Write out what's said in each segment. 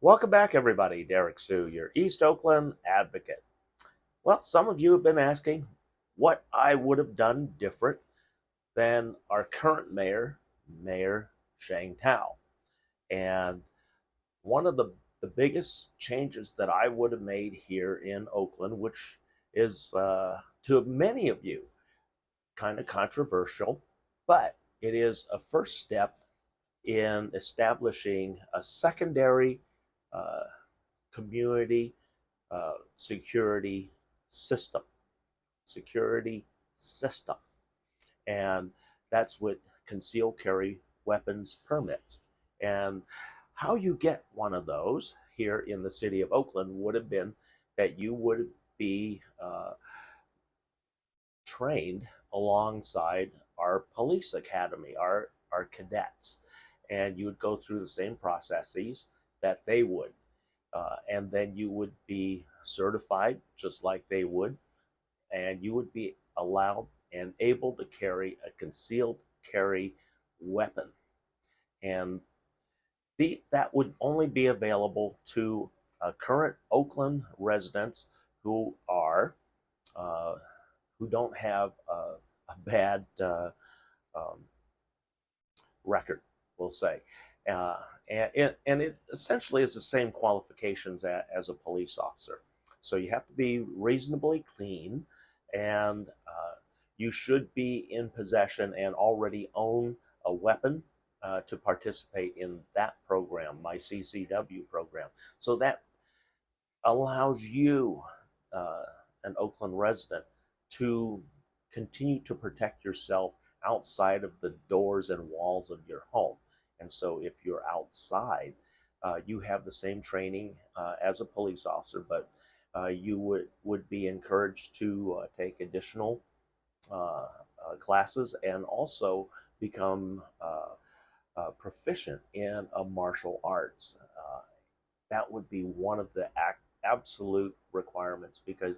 Welcome back, everybody. Derrick Soo, your East Oakland advocate. Well, some of you have been asking what I would have done different than our current mayor, Mayor Hwy.980. And one of the biggest changes that I would have made here in Oakland, which is to many of you kind of controversial, but it is a first step in establishing a secondary uh, community security system. Security system. And that's what concealed carry weapons permits. And how you get one of those here in the city of Oakland would have been that you would be trained alongside our police academy, our cadets. And you would go through the same processes that they would. And then you would be certified just like they would, and you would be allowed and able to carry a concealed carry weapon. And that would only be available to current Oakland residents who are uh, who don't have a bad um, record, we'll say. Uh, and it essentially is the same qualifications as a police officer. So you have to be reasonably clean, and you should be in possession and already own a weapon to participate in that program, my CCW program. So that allows you, uh, an Oakland resident, to continue to protect yourself outside of the doors and walls of your home. And so, if you're outside, you have the same training as a police officer, but you would be encouraged to take additional classes and also become proficient in a martial arts. That would be one of the absolute requirements, because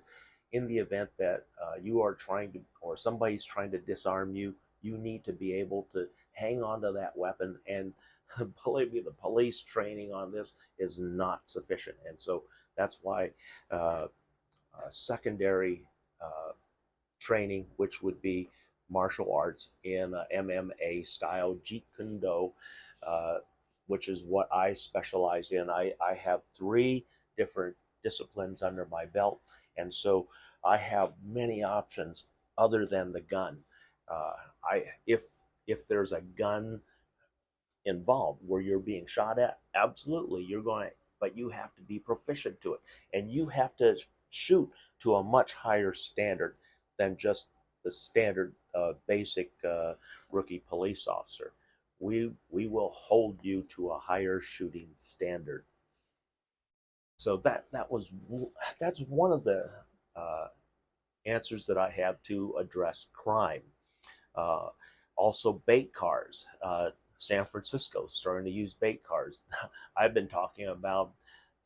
in the event that you are trying to, or somebody's trying to disarm you, you need to be able to hang on to that weapon. And believe me, the police training on this is not sufficient. And so that's why uh, secondary uh, training, which would be martial arts in MMA style, Jeet Kune Do, uh, which is what I specialize in. I have three different disciplines under my belt, and so I have many options other than the gun. I if there's a gun involved where you're being shot at, absolutely you're going to, but you have to be proficient to it, and you have to shoot to a much higher standard than just the standard basic rookie police officer. We will hold you to a higher shooting standard. So that's one of the uh, answers that I have to address crime. Uh, Also, bait cars. San Francisco starting to use bait cars. I've been talking about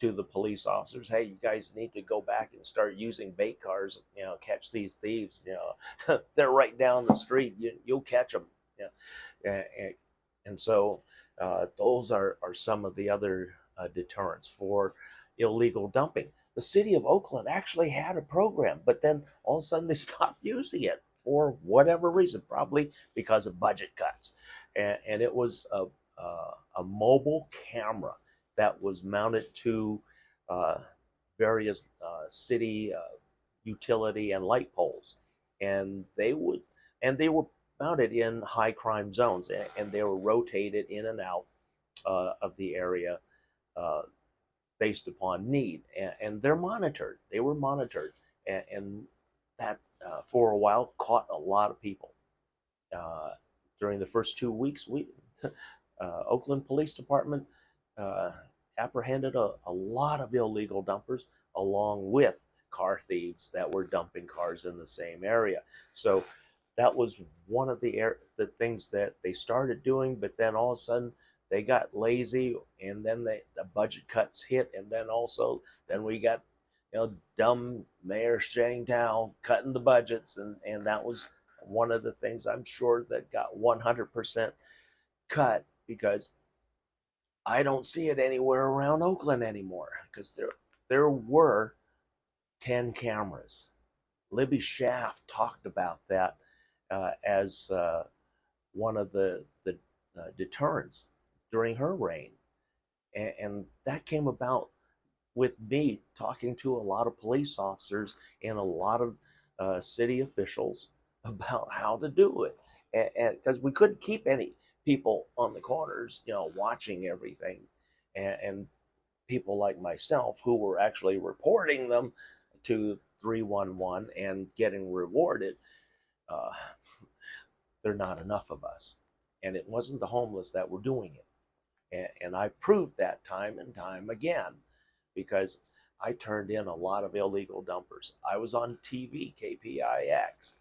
to the police officers, hey, you guys need to go back and start using bait cars. Catch these thieves. They're right down the street. You'll catch them. And so those are some of the other deterrents for illegal dumping. The city of Oakland actually had a program, but then all of a sudden they stopped using it for whatever reason, probably because of budget cuts. And it was a mobile camera that was mounted to uh, various city utility and light poles, and they were mounted in high crime zones, and they were rotated in and out of the area uh, based upon need, and they're monitored. They were monitored, and that for a while caught a lot of people. Uh, During the first 2 weeks, we Oakland Police Department uh, apprehended a lot of illegal dumpers, along with car thieves that were dumping cars in the same area. So that was one of the things that they started doing, but then all of a sudden they got lazy, and then the budget cuts hit, and then also then we got dumb Mayor Hwy.980 cutting the budgets, and that was one of the things I'm sure that got 100% cut, because I don't see it anywhere around Oakland anymore because there were 10 cameras. Libby Schaff talked about that as one of the deterrents during her reign. And that came about with me talking to a lot of police officers and a lot of city officials about how to do it. And because we couldn't keep any people on the corners, watching everything. And people like myself who were actually reporting them to 311 and getting rewarded, uh, they're not enough of us. And it wasn't the homeless that were doing it. And I proved that time and time again because I turned in a lot of illegal dumpers. I was on TV, KPIX,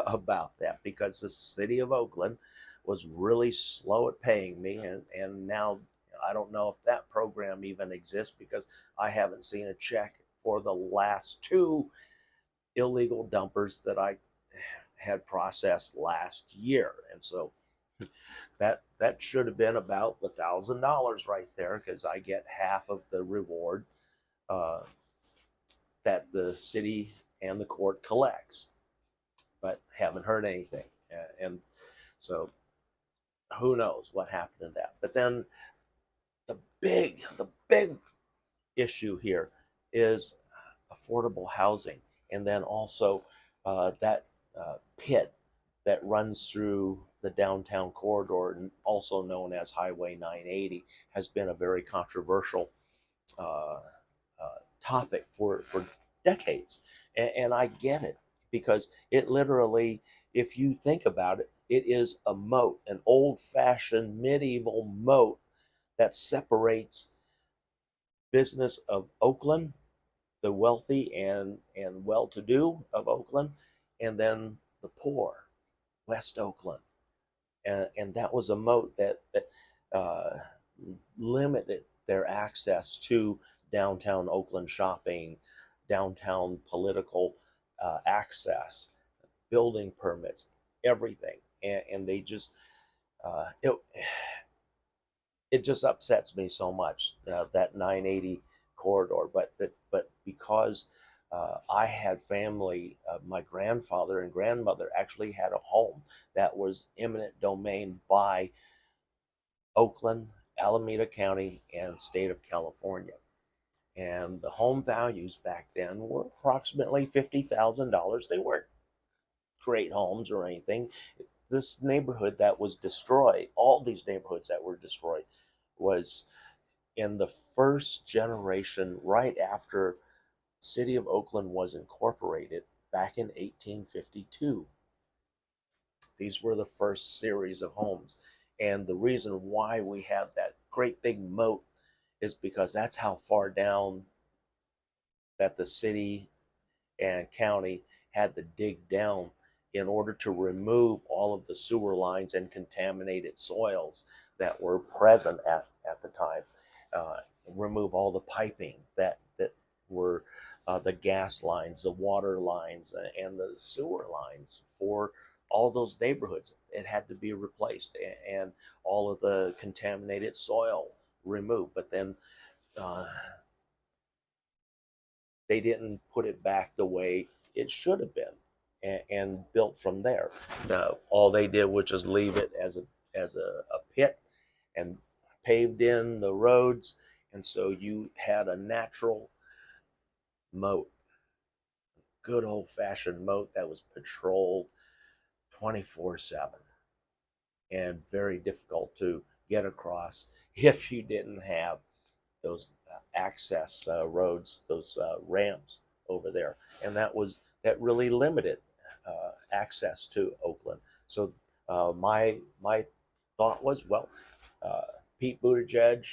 about that because the city of Oakland was really slow at paying me. And now I don't know if that program even exists because I haven't seen a check for the last two illegal dumpers that I had processed last year. And so that should have been about $1,000 right there because I get half of the reward uh, that the city and the court collects, but haven't heard anything. And so who knows what happened in that. But then the big issue here is affordable housing, and then also that pit that runs through the downtown corridor, also known as Highway 980, has been a very controversial uh, topic for decades. And I get it because it literally, if you think about it, it is a moat, an old fashioned medieval moat that separates business of Oakland, the wealthy and well to do of Oakland, and then the poor, West Oakland. And that was a moat that uh, limited their access to downtown Oakland shopping, downtown political access, building permits, everything. And they just, it just upsets me so much that 980 corridor. But because I had family, my grandfather and grandmother actually had a home that was eminent domain by Oakland, Alameda County, and state of California. And the home values back then were approximately $50,000. They weren't great homes or anything. This neighborhood that was destroyed, all these neighborhoods that were destroyed, was in the first generation right after city of Oakland was incorporated back in 1852. These were the first series of homes. And the reason why we have that great big moat is because that's how far down that the city and county had to dig down in order to remove all of the sewer lines and contaminated soils that were present at the time. Remove all the piping that were the gas lines, the water lines, and the sewer lines for all those neighborhoods. It had to be replaced, and all of the contaminated soil removed. But then uh, they didn't put it back the way it should have been, and built from there. All they did was just leave it as a pit and paved in the roads, and so you had a natural moat, good old fashioned moat that was patrolled 24/7 and very difficult to get across if you didn't have those access roads, those ramps over there, and that really limited access to Oakland. So my thought was, well, uh, Pete Buttigieg,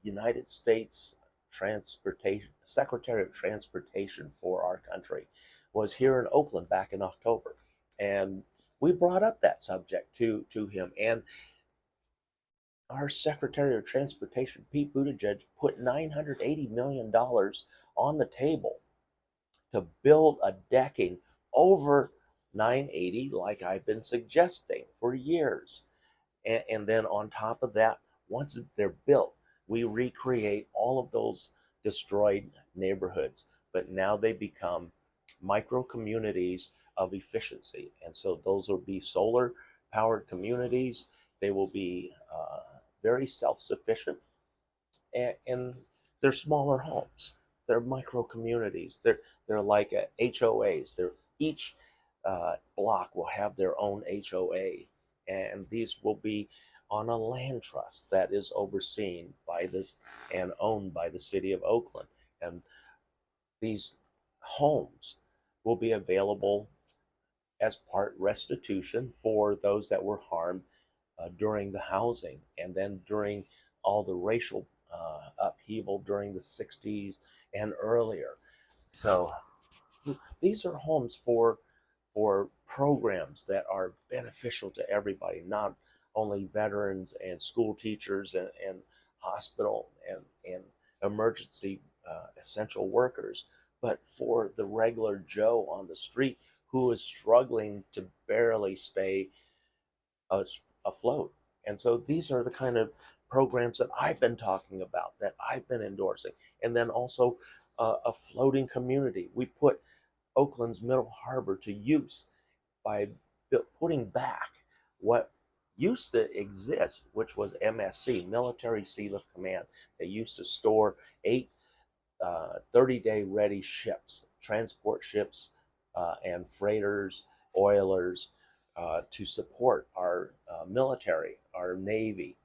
United States Transportation Secretary of Transportation for our country, was here in Oakland back in October, and we brought up that subject to him. And our Secretary of Transportation, Pete Buttigieg, put $980 million on the table to build a decking over 980, like I've been suggesting for years. And then on top of that, once they're built, we recreate all of those destroyed neighborhoods, but now they become micro communities of efficiency. And so those will be solar powered communities. They will be very self sufficient, and they're smaller homes. They're micro communities. They're like HOAs. They're each block will have their own HOA, and these will be on a land trust that is overseen by this and owned by the city of Oakland. And these homes will be available as part restitution for those that were harmed during the housing, and then during all the racial upheaval during the 60s and earlier. So these are homes for programs that are beneficial to everybody, not only veterans and school teachers and hospital and emergency essential workers, but for the regular Joe on the street who is struggling to barely stay afloat. And so these are the kind of programs that I've been talking about, that I've been endorsing. And then also a floating community. We put Oakland's Middle Harbor to use by putting back what used to exist, which was MSC, Military Sealift Command. They used to store 8 30-day ready ships, transport ships and freighters, oilers, to support our military, our Navy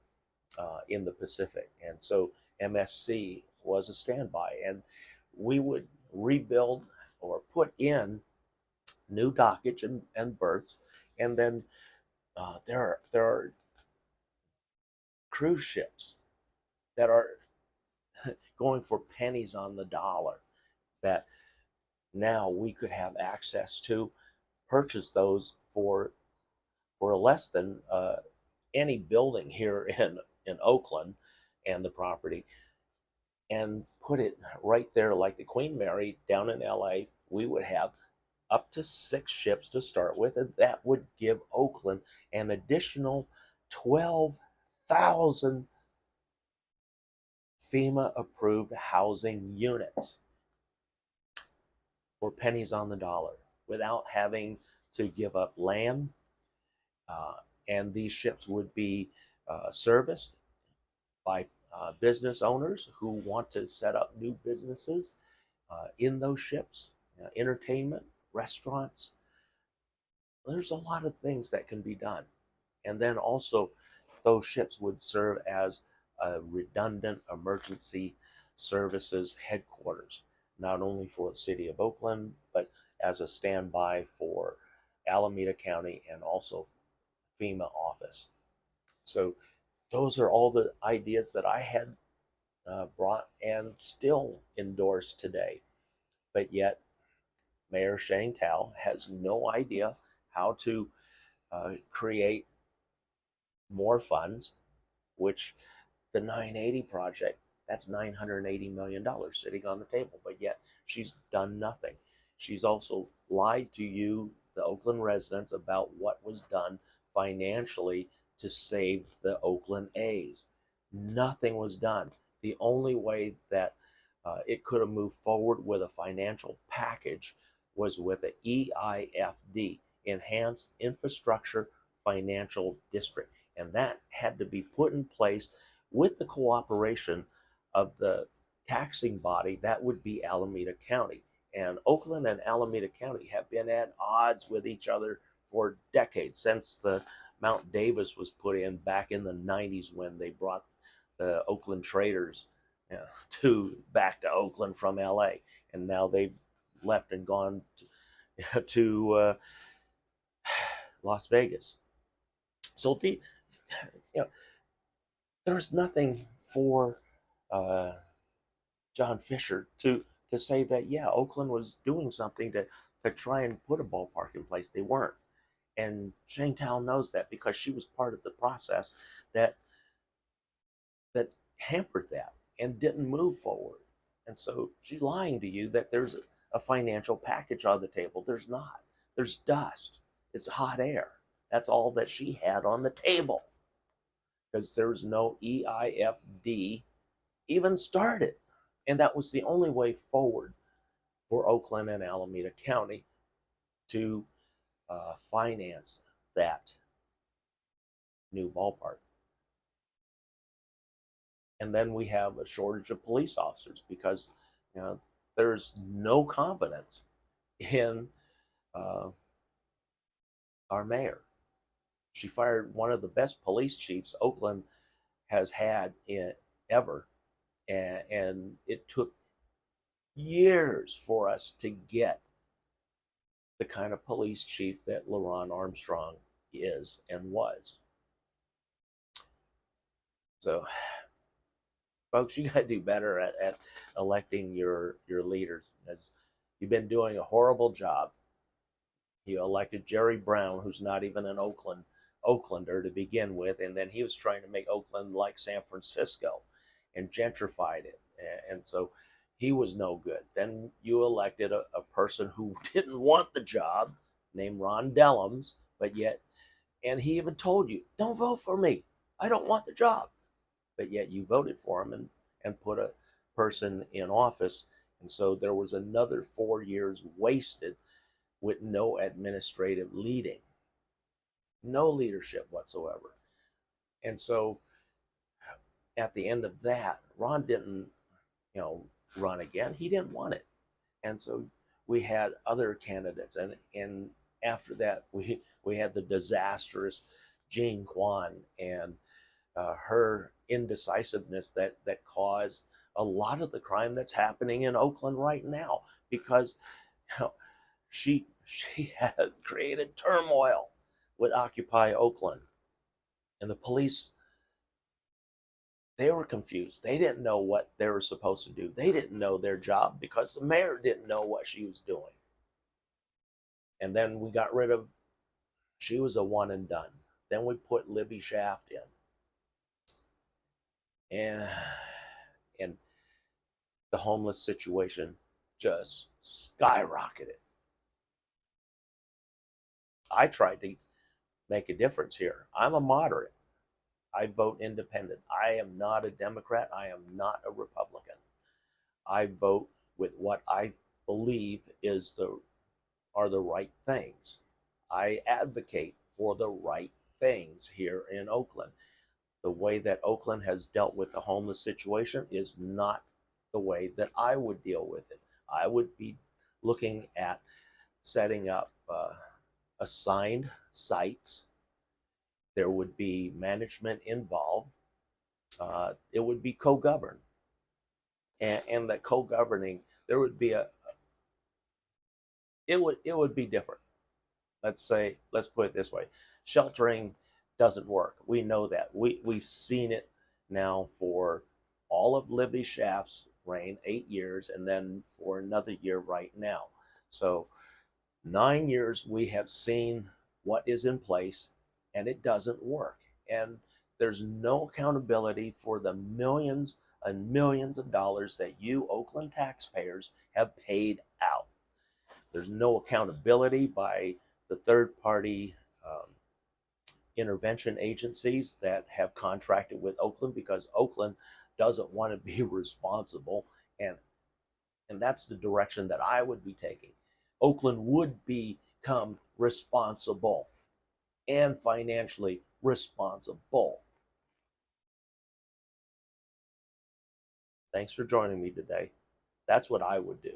in the Pacific. And so MSC was a standby, and we would rebuild or put in new dockage and berths. And then there are cruise ships that are going for pennies on the dollar that now we could have access to, purchase those for less than any building here in Oakland and the property, and put it right there like the Queen Mary down in LA. We would have up to 6 ships to start with, and that would give Oakland an additional 12,000 FEMA approved housing units for pennies on the dollar without having to give up land. And these ships would be serviced by business owners who want to set up new businesses in those ships, entertainment, restaurants. There's a lot of things that can be done. And then also, those ships would serve as a redundant emergency services headquarters, not only for the city of Oakland, but as a standby for Alameda County and also FEMA office. So those are all the ideas that I had brought and still endorse today. But yet, Mayor Hwy.980 has no idea how to create more funds, which the 980 project, that's $980 million sitting on the table, but yet she's done nothing. She's also lied to you, the Oakland residents, about what was done financially to save the Oakland A's. Nothing was done. The only way that it could have moved forward with a financial package was with an EIFD, Enhanced Infrastructure Financial District. And that had to be put in place with the cooperation of the taxing body that would be Alameda County. And Oakland and Alameda County have been at odds with each other for decades, since the Mount Davis was put in back in the 90s, when they brought the Oakland traders back to Oakland from LA. And now they've left and gone to Las Vegas. So there's nothing for John Fisher to say that, yeah, Oakland was doing something to try and put a ballpark in place. They weren't. And Hwy.980 knows that, because she was part of the process that hampered that and didn't move forward. And so she's lying to you that there's a financial package on the table. There's not. There's dust. It's hot air. That's all that she had on the table, because there's no EIFD even started. And that was the only way forward for Oakland and Alameda County to finance that new ballpark. And then we have a shortage of police officers because, you know, there's no confidence in uh, our mayor. She fired one of the best police chiefs Oakland has had ever, and it took years for us to get the kind of police chief that LaRon Armstrong is and was. So, folks, you got to do better at electing your leaders. As you've been doing a horrible job. You elected Jerry Brown, who's not even an Oaklander to begin with, and then he was trying to make Oakland like San Francisco and gentrified it. And so he was no good. Then you elected a person who didn't want the job, named Ron Dellums, but yet, and he even told you, don't vote for me. I don't want the job. But yet you voted for him and put a person in office. And so there was another 4 years wasted with no administrative leading, no leadership whatsoever. And so at the end of that, Ron didn't, run again. He didn't want it. And so we had other candidates. And after that, we had the disastrous Jean Quan and her indecisiveness that caused a lot of the crime that's happening in Oakland right now, because she had created turmoil with Occupy Oakland, and the police, they were confused. They didn't know what they were supposed to do. They didn't know their job because the mayor didn't know what she was doing. And then we got rid of, she was a one and done. Then we put Libby Shaft in. And the homeless situation just skyrocketed. I tried to make a difference here. I'm a moderate. I vote independent. I am not a Democrat. I am not a Republican. I vote with what I believe are the right things. I advocate for the right things here in Oakland. The way that Oakland has dealt with the homeless situation is not the way that I would deal with it. I would be looking at setting up assigned sites. There would be management involved. It would be co-governed. And that co-governing, there would be it would be different. Let's put it this way. Sheltering doesn't work. We know that. We've seen it now for all of Libby Shaft's reign, 8 years, and then for another year right now. So 9 years we have seen what is in place, and it doesn't work. And there's no accountability for the millions and millions of dollars that you Oakland taxpayers have paid out. There's no accountability by the third-party intervention agencies that have contracted with Oakland, because Oakland doesn't want to be responsible, and that's the direction that I would be taking. Oakland would become responsible and financially responsible. Thanks for joining me today. That's what I would do.